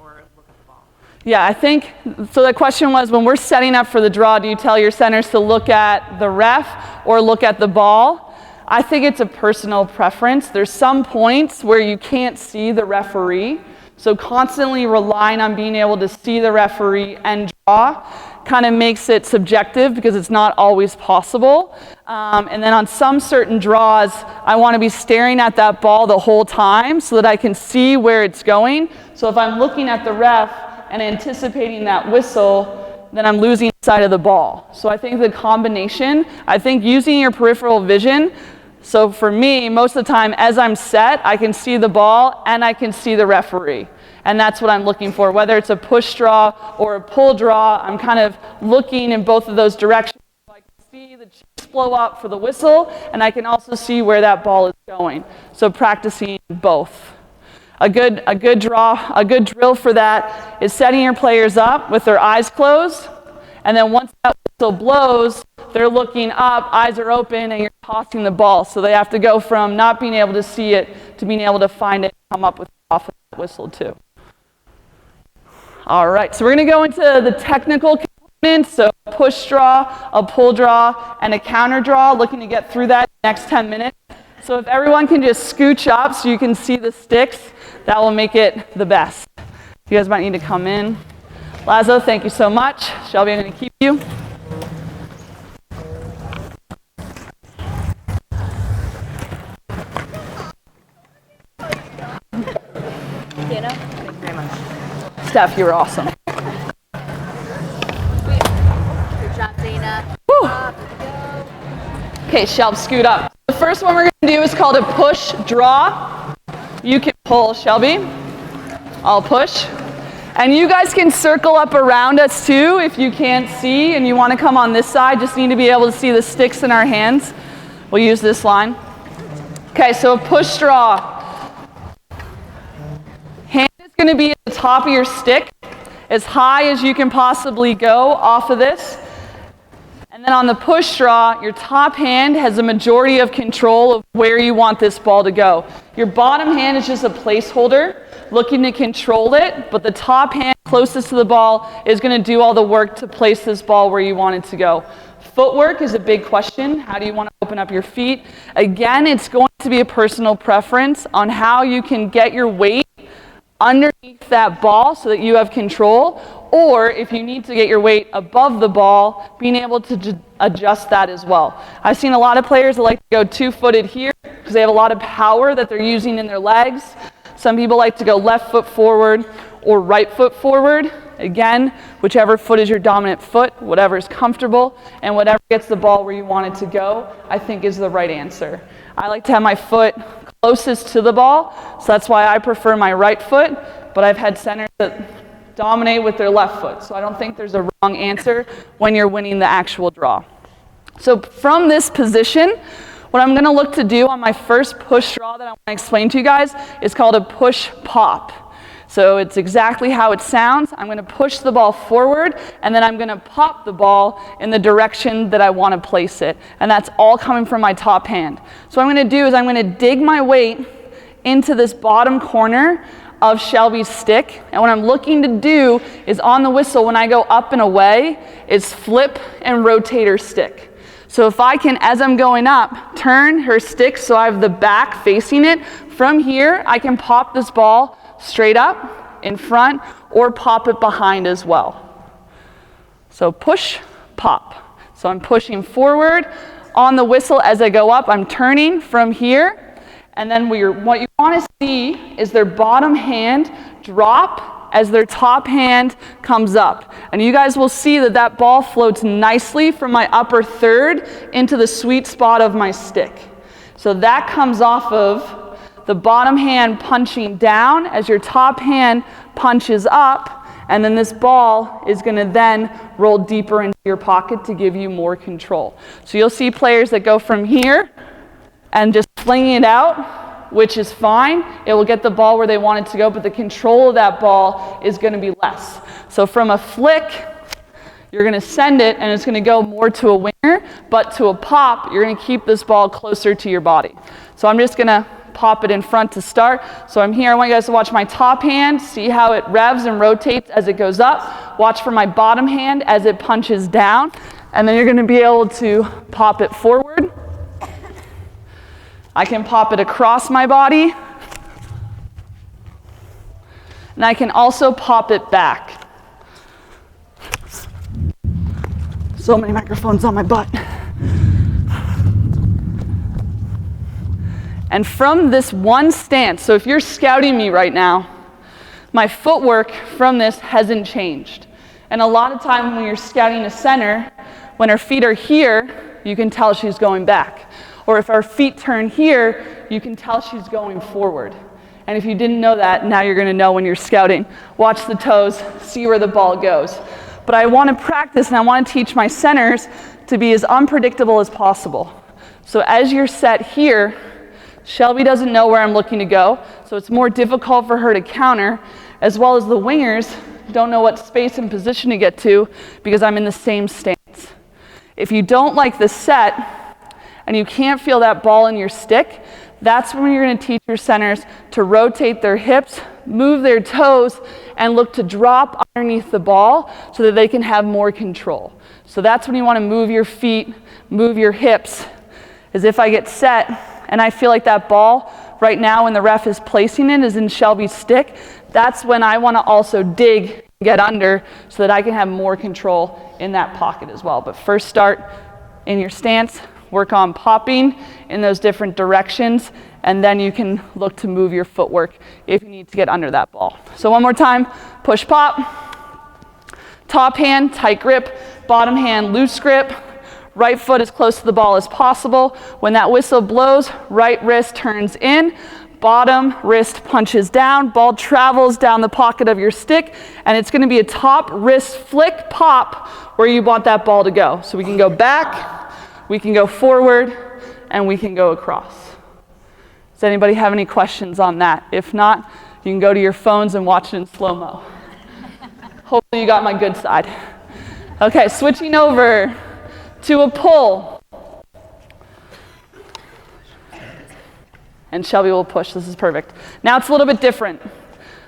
or look at the ball? Yeah, I think, so the question was, when we're setting up for the draw, do you tell your centers to look at the ref or look at the ball? I think it's a personal preference. There's some points where you can't see the referee, so constantly relying on being able to see the referee and draw kind of makes it subjective because it's not always possible. And then on some certain draws, I want to be staring at that ball the whole time so that I can see where it's going. So if I'm looking at the ref and anticipating that whistle, then I'm losing sight of the ball. So I think the combination, using your peripheral vision, so for me, most of the time as I'm set, I can see the ball and I can see the referee. And that's what I'm looking for. Whether it's a push draw or a pull draw, I'm kind of looking in both of those directions. So I can see the chips blow up for the whistle, and I can also see where that ball is going. So practicing both. A good drill for that is setting your players up with their eyes closed, and then once that whistle blows, they're looking up, eyes are open, and you're tossing the ball. So they have to go from not being able to see it to being able to find it and come up with off of that whistle too. All right, so we're going to go into the technical components, so push draw, a pull draw, and a counter draw, looking to get through that in the next 10 minutes. So if everyone can just scooch up so you can see the sticks, that will make it the best. You guys might need to come in. Lazo, thank you so much. Shelby, I'm going to keep you. Dana? Thank you very much. Steph, you were awesome. Good job, Dana. Woo. Okay, Shelby, scoot up. The first one we're going to do is called a push draw. You can pull, Shelby. I'll push. And you guys can circle up around us too if you can't see and you want to come on this side. Just need to be able to see the sticks in our hands. We'll use this line. Okay, so a push straw. Hand is going to be at the top of your stick, as high as you can possibly go off of this. And then on the push straw, your top hand has a majority of control of where you want this ball to go. Your bottom hand is just a placeholder, looking to control it, but the top hand closest to the ball is going to do all the work to place this ball where you want it to go. Footwork is a big question. How do you want to open up your feet? Again, it's going to be a personal preference on how you can get your weight underneath that ball so that you have control, or if you need to get your weight above the ball, being able to adjust that as well. I've seen a lot of players that like to go two-footed here because they have a lot of power that they're using in their legs. Some people like to go left foot forward or right foot forward. Again, whichever foot is your dominant foot, whatever is comfortable, and whatever gets the ball where you want it to go, I think is the right answer. I like to have my foot closest to the ball, so that's why I prefer my right foot, but I've had centers that dominate with their left foot, so I don't think there's a wrong answer when you're winning the actual draw. So from this position, what I'm going to look to do on my first push draw that I want to explain to you guys is called a push pop. So it's exactly how it sounds. I'm going to push the ball forward, and then I'm going to pop the ball in the direction that I want to place it. And that's all coming from my top hand. So what I'm going to do is I'm going to dig my weight into this bottom corner of Shelby's stick. And what I'm looking to do is on the whistle, when I go up and away, is flip and rotate her stick. So if I can, as I'm going up, turn her stick so I have the back facing it, from here I can pop this ball straight up, in front, or pop it behind as well. So push, pop. So I'm pushing forward on the whistle as I go up. I'm turning from here, and then what you want to see is their bottom hand drop as their top hand comes up. And you guys will see that that ball floats nicely from my upper third into the sweet spot of my stick. So that comes off of the bottom hand punching down as your top hand punches up, and then this ball is going to then roll deeper into your pocket to give you more control. So you'll see players that go from here and just fling it out, which is fine. It will get the ball where they want it to go, but the control of that ball is going to be less. So from a flick, you're going to send it, and it's going to go more to a winger, but to a pop, you're going to keep this ball closer to your body. So I'm just going to pop it in front to start. So I'm here. I want you guys to watch my top hand, see how it revs and rotates as it goes up. Watch for my bottom hand as it punches down. And then you're going to be able to pop it forward. I can pop it across my body. And I can also pop it back. So many microphones on my butt. And from this one stance, so if you're scouting me right now, my footwork from this hasn't changed. And a lot of time when you're scouting a center, when her feet are here, you can tell she's going back. Or if our feet turn here, you can tell she's going forward. And if you didn't know that, now you're going to know when you're scouting. Watch the toes, see where the ball goes. But I want to practice and I want to teach my centers to be as unpredictable as possible. So as you're set here, Shelby doesn't know where I'm looking to go, so it's more difficult for her to counter, as well as the wingers don't know what space and position to get to because I'm in the same stance. If you don't like the set and you can't feel that ball in your stick, that's when you're going to teach your centers to rotate their hips, move their toes, and look to drop underneath the ball so that they can have more control. So that's when you want to move your feet, move your hips, as if I get set and I feel like that ball right now when the ref is placing it is in Shelby's stick, that's when I want to also dig and get under so that I can have more control in that pocket as well. But first start in your stance, work on popping in those different directions, and then you can look to move your footwork if you need to get under that ball. So one more time, push pop, top hand, tight grip, bottom hand, loose grip, right foot as close to the ball as possible. When that whistle blows, right wrist turns in, bottom wrist punches down, ball travels down the pocket of your stick, and it's going to be a top wrist flick pop where you want that ball to go. So we can go back, we can go forward, and we can go across. Does anybody have any questions on that? If not, you can go to your phones and watch it in slow-mo. Hopefully you got my good side. Okay, switching over to a pull. And Shelby will push. This is perfect. Now it's a little bit different.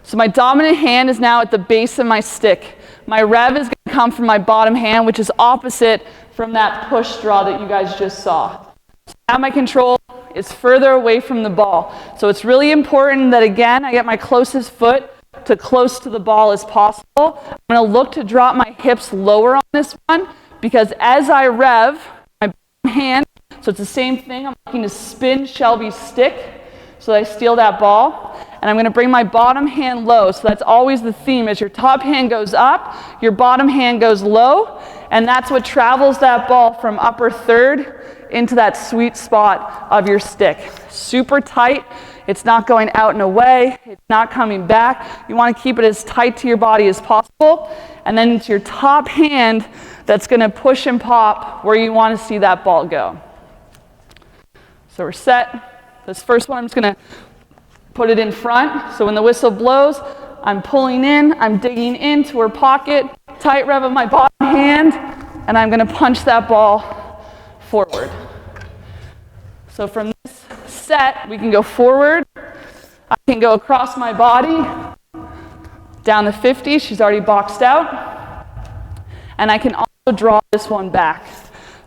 So my dominant hand is now at the base of my stick. My rev is going to come from my bottom hand, which is opposite from that push draw that you guys just saw. So now my control is further away from the ball. So it's really important that, again, I get my closest foot to close to the ball as possible. I'm going to look to drop my hips lower on this one, because as I rev my bottom hand, so it's the same thing, I'm looking to spin Shelby's stick so that I steal that ball, and I'm going to bring my bottom hand low. So that's always the theme. As your top hand goes up, your bottom hand goes low, and that's what travels that ball from upper third into that sweet spot of your stick. Super tight. It's not going out and away. It's not coming back. You want to keep it as tight to your body as possible. And then it's your top hand that's going to push and pop where you want to see that ball go. So we're set. This first one, I'm just going to put it in front. So when the whistle blows, I'm pulling in, I'm digging into her pocket, tight rev of my bottom hand, and I'm going to punch that ball forward. So from this set, we can go forward. I can go across my body, down the 50. She's already boxed out. And I can also draw this one back.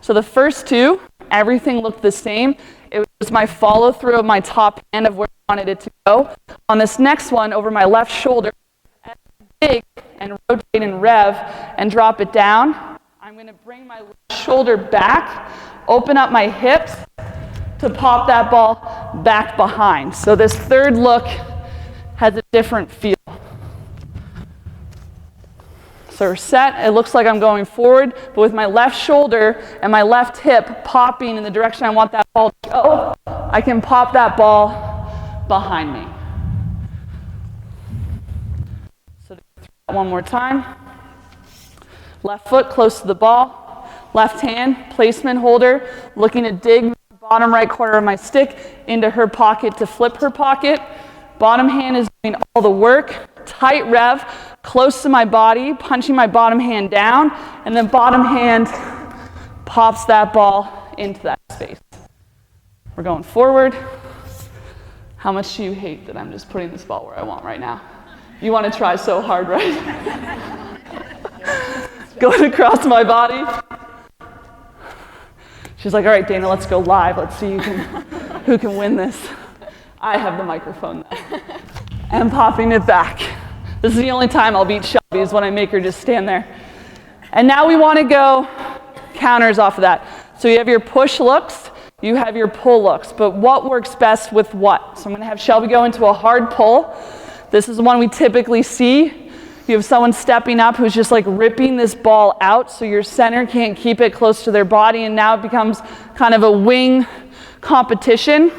So the first two, everything looked the same. It was my follow through of my top hand of where I wanted it to go. On this next one, over my left shoulder, as I dig and rotate and rev and drop it down, I'm going to bring my left shoulder back, open up my hips to pop that ball back behind. So this third look has a different feel. So we're set. It looks like I'm going forward, but with my left shoulder and my left hip popping in the direction I want that ball to go, I can pop that ball behind me. So one more time. Left foot close to the ball. Left hand, placement holder, looking to dig the bottom right corner of my stick into her pocket to flip her pocket. Bottom hand is doing all the work. Tight rev, close to my body, punching my bottom hand down, and then bottom hand pops that ball into that space. We're going forward. How much do you hate that I'm just putting this ball where I want right now? You want to try so hard, right? Going across my body. She's like, all right, Dana, let's go live. Let's see who can win this. I have the microphone now. And popping it back. This is the only time I'll beat Shelby, is when I make her just stand there. And now we want to go counters off of that. So you have your push looks, you have your pull looks, but what works best with what? So I'm going to have Shelby go into a hard pull. This is the one we typically see. You have someone stepping up who's just like ripping this ball out, so your center can't keep it close to their body, and now it becomes kind of a wing competition.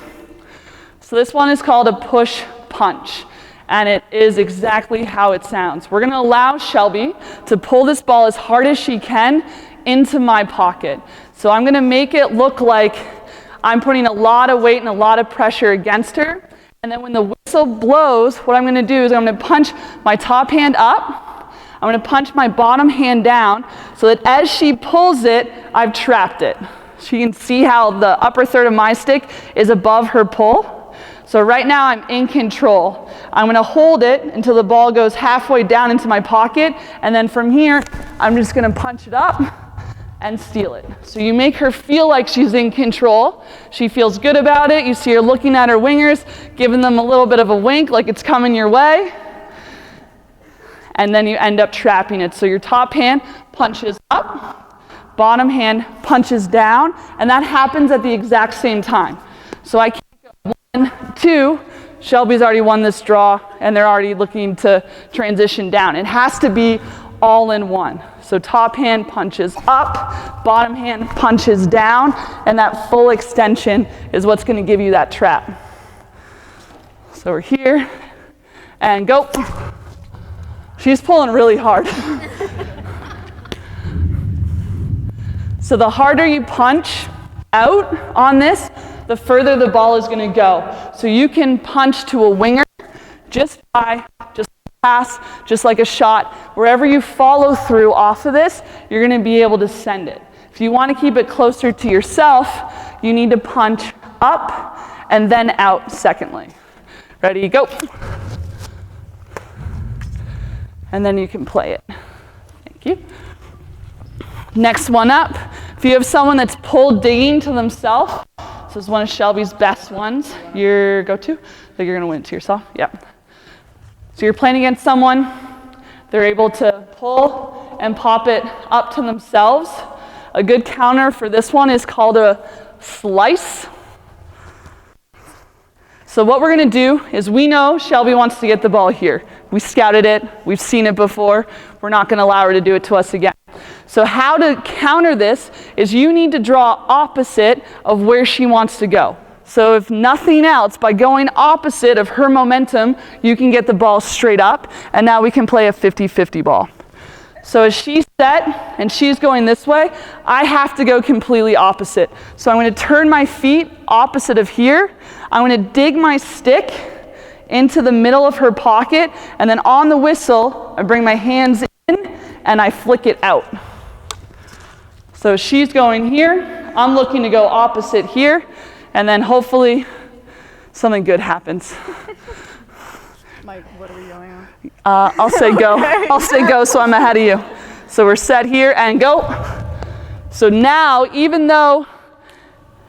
So this one is called a push punch, and it is exactly how it sounds. We're going to allow Shelby to pull this ball as hard as she can into my pocket. So I'm going to make it look like I'm putting a lot of weight and a lot of pressure against her. And then when the whistle blows, what I'm going to do is I'm going to punch my top hand up. I'm going to punch my bottom hand down so that as she pulls it, I've trapped it. So you can see how the upper third of my stick is above her pull. So right now I'm in control. I'm going to hold it until the ball goes halfway down into my pocket, and then from here I'm just going to punch it up and steal it. So you make her feel like she's in control. She feels good about it. You see her looking at her wingers, giving them a little bit of a wink like it's coming your way. And then you end up trapping it. So your top hand punches up, bottom hand punches down, and that happens at the exact same time. So I can't go 1, 2, Shelby's already won this draw, and they're already looking to transition down. It has to be all in one. So top hand punches up, bottom hand punches down, and that full extension is what's going to give you that trap. So we're here, and go. She's pulling really hard. So the harder you punch out on this, the further the ball is going to go. So you can punch to a winger just by, just pass, just like a shot. Wherever you follow through off of this, you're going to be able to send it. If you want to keep it closer to yourself, you need to punch up and then out secondly. Ready, go. And then you can play it. Thank you. Next one up, if you have someone that's pulled digging to themselves, this is one of Shelby's best ones, your go-to. I think you're going to win it to yourself. Yep. So you're playing against someone, they're able to pull and pop it up to themselves. A good counter for this one is called a slice. So what we're going to do is we know Shelby wants to get the ball here. We scouted it. We've seen it before. We're not going to allow her to do it to us again. So how to counter this is you need to draw opposite of where she wants to go. So if nothing else, by going opposite of her momentum, you can get the ball straight up, and now we can play a 50-50 ball. So as she's set and she's going this way, I have to go completely opposite. So I'm going to turn my feet opposite of here. I'm going to dig my stick into the middle of her pocket, and then on the whistle, I bring my hands in and I flick it out. So she's going here, I'm looking to go opposite here, and then hopefully something good happens. Mike, what are we going on? I'll say go. I'll say go so I'm ahead of you. So we're set here and go. So now, even though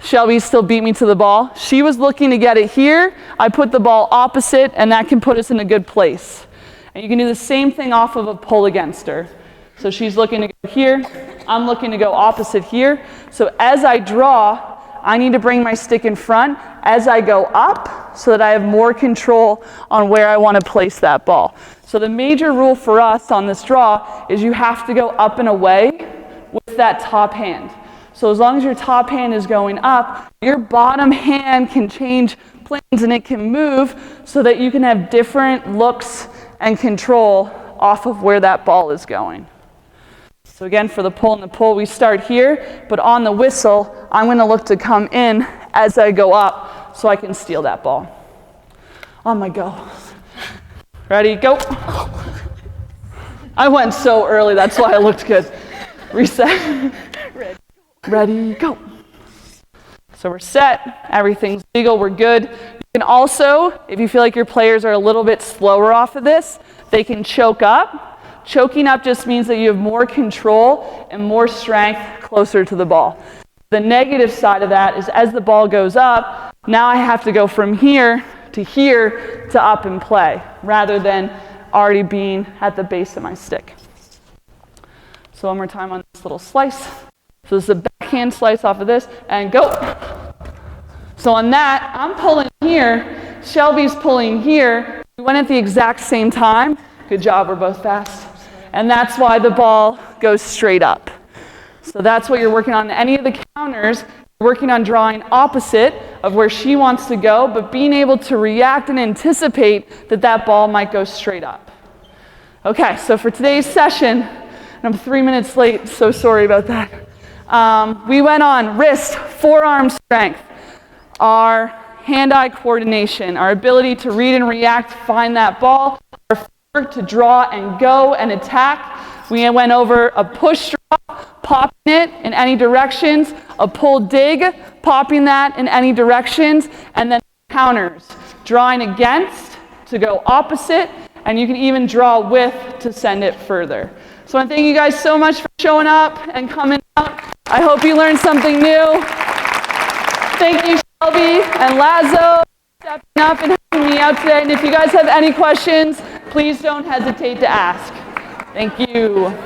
Shelby still beat me to the ball, she was looking to get it here. I put the ball opposite, and that can put us in a good place. And you can do the same thing off of a pull against her. So she's looking to go here. I'm looking to go opposite here. So as I draw, I need to bring my stick in front as I go up so that I have more control on where I want to place that ball. So the major rule for us on this draw is you have to go up and away with that top hand. So as long as your top hand is going up, your bottom hand can change planes and it can move so that you can have different looks and control off of where that ball is going. So again, for the pull and the pull, we start here, but on the whistle, I'm going to look to come in as I go up so I can steal that ball. On my go. Ready, go. I went so early, that's why I looked good. Reset. Ready, go. So we're set, everything's legal, we're good. You can also, if you feel like your players are a little bit slower off of this, they can choke up. Choking up just means that you have more control and more strength closer to the ball. The negative side of that is as the ball goes up, now I have to go from here to up and play, rather than already being at the base of my stick. So one more time on this little slice. So this is a backhand slice off of this, and go. So on that, I'm pulling here, Shelby's pulling here. We went at the exact same time. Good job, we're both fast. And that's why the ball goes straight up. So that's what you're working on. Any of the counters, you're working on drawing opposite of where she wants to go, but being able to react and anticipate that that ball might go straight up. Okay, so for today's session, and I'm 3 minutes late, so sorry about that. We went on wrist, forearm strength, our hand-eye coordination, our ability to read and react, find that ball, our footwork to draw and go and attack. We went over a push draw, popping it in any directions, a pull dig, popping that in any directions, and then counters, drawing against to go opposite, and you can even draw with to send it further. So I want to thank you guys so much for showing up and coming out. I hope you learned something new. Thank you, Shelby and Lazo, for stepping up and helping me out today. And if you guys have any questions, please don't hesitate to ask. Thank you.